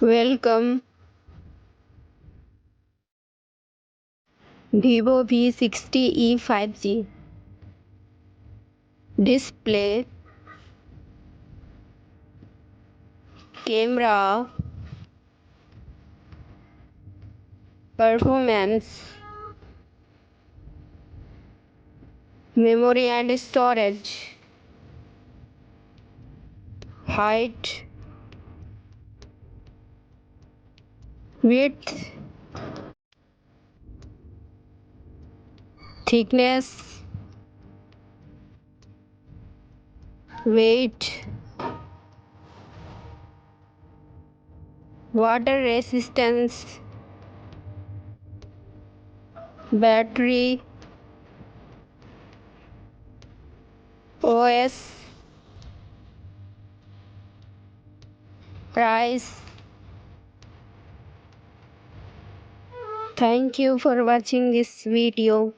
Welcome. Vivo V60e 5G. Display, camera, performance, memory and storage, height, width, thickness, weight, water resistance, battery, OS, price. Thank you for watching this video.